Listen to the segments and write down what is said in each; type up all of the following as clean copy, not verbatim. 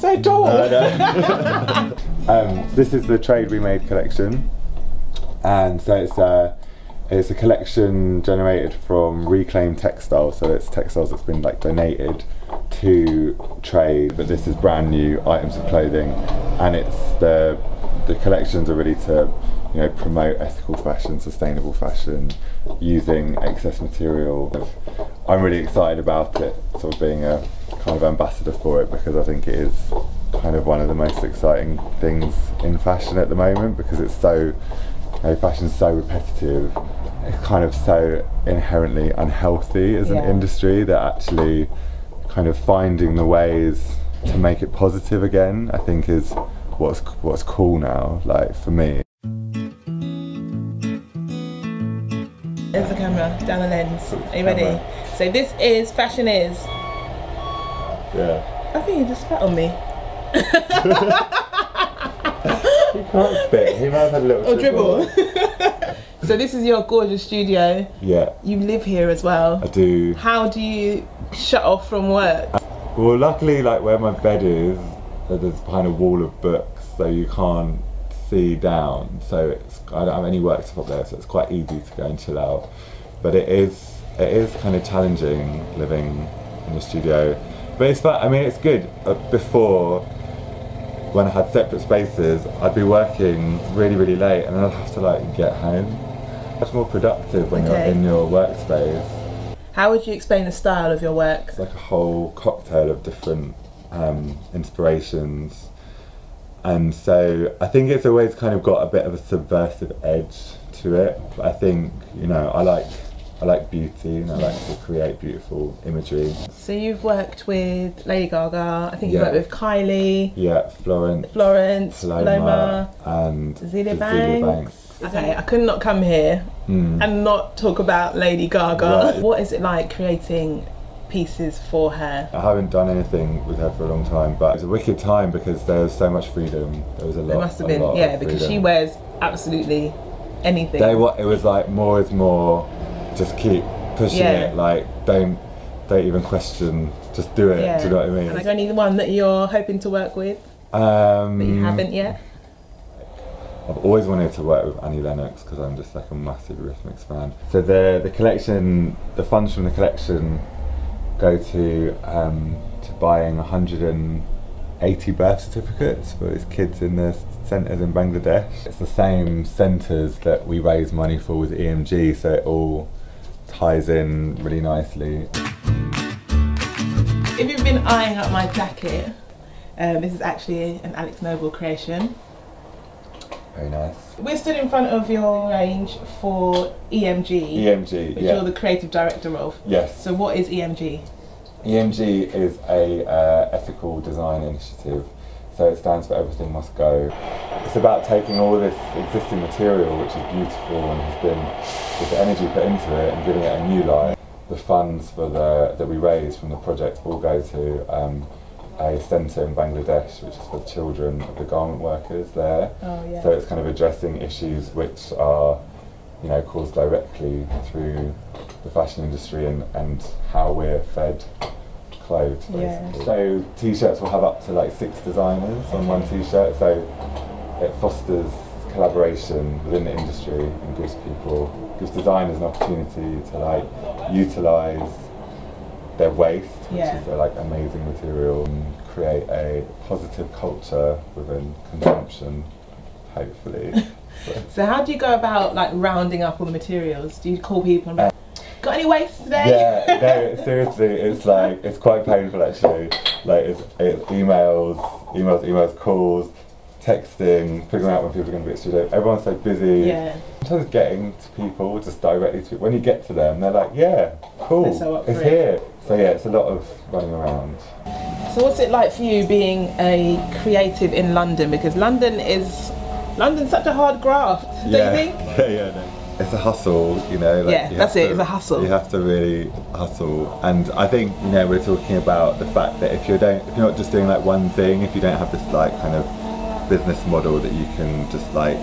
so tall. This is the Trade We Made collection, and so it's a collection generated from reclaimed textiles. So it's textiles that's been like donated to trade, but this is brand new items of clothing, and it's the collections are really to, you know, promote ethical fashion, sustainable fashion, using excess material. I'm really excited about it, sort of being a kind of ambassador for it, because I think it is kind of one of the most exciting things in fashion at the moment, because it's so, you know, fashion's so repetitive. It's kind of so inherently unhealthy as an industry that actually kind of finding the ways to make it positive again, I think is what's cool now, like for me. There's the camera, down the lens. Are you ready? So this is Fashion Is. Yeah. I think you just spat on me. He can't spit, he might have had a little dribble. So this is your gorgeous studio. Yeah. You live here as well. I do. How do you shut off from work? Well, luckily, like where my bed is, there's behind a wall of books, so you can't see down. So I don't have any work stuff up there, so it's quite easy to go and chill out. But it is kind of challenging living in the studio. But it's fun. I mean, it's good. Before, when I had separate spaces, I'd be working really, really late, and then I'd have to like get home. Much more productive when you're in your workspace. How would you explain the style of your work? It's like a whole cocktail of different inspirations, and so I think it's always kind of got a bit of a subversive edge to it. I think, you know, I like beauty, and I like to create beautiful imagery. So you've worked with Lady Gaga, I think you've worked with Kylie. Yeah, Florence, Paloma, and Cecilia Banks. Okay, I could not come here and not talk about Lady Gaga. Right. What is it like creating pieces for her? I haven't done anything with her for a long time, but it was a wicked time because there was so much freedom. There was a lot. There must have been, yeah, because she wears absolutely anything. It was like more is more. Just keep pushing it. Like don't even question. Just do it. Do you know what I mean? And is there anyone that you're hoping to work with that you haven't yet? I've always wanted to work with Annie Lennox because I'm just like a massive Eurythmics fan. So the collection, the funds from the collection go to buying 180 birth certificates for these kids in the centres in Bangladesh. It's the same centres that we raise money for with EMG, so it all ties in really nicely. If you've been eyeing up my jacket, this is actually an Alex Noble creation. Very nice. We're stood in front of your range for EMG. EMG, which you're the creative director of. Yes. So what is EMG? EMG is a ethical design initiative. So it stands for Everything Must Go. It's about taking all this existing material, which is beautiful and has been with energy put into it, and giving it a new life. The funds for that we raise from the project will go to a centre in Bangladesh, which is for the children of the garment workers there. Oh, yeah. So it's kind of addressing issues which are, you know, caused directly through the fashion industry and how we're fed clothes, basically. So t-shirts will have up to like 6 designers on one t-shirt, so it fosters collaboration within the industry and gives designers an opportunity to like utilise their waste, which is their like amazing material, and create a positive culture within consumption, hopefully. So how do you go about like rounding up all the materials? Do you call people and got any waste today? Yeah, no, seriously, it's like, it's quite painful actually. Like it's emails, calls, texting, figuring out when people are going to be at studio. Everyone's so busy. Yeah. Sometimes getting to people just directly to, when you get to them, they're like, yeah, cool, it's here. So yeah, it's a lot of running around. So what's it like for you being a creative in London? Because London's such a hard graft, don't you think? Yeah, no. It's a hustle, you know. Like that's it, it's a hustle. You have to really hustle. And I think, you know, we're talking about the fact that if you're not just doing like one thing, if you don't have this like kind of business model that you can just like,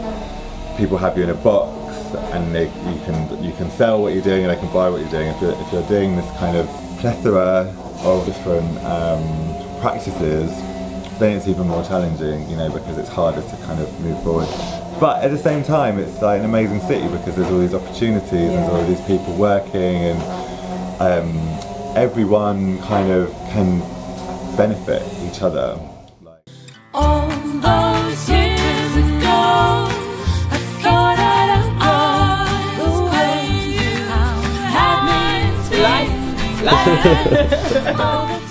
people have you in a box and you can sell what you're doing and they can buy what you're doing. If you're doing this kind of plethora of different practices, then it's even more challenging, you know, because it's harder to kind of move forward. But at the same time, it's like an amazing city because there's all these opportunities, there's all these people working, and everyone kind of can benefit each other. All those years ago, I thought I'd the way you had me. Life.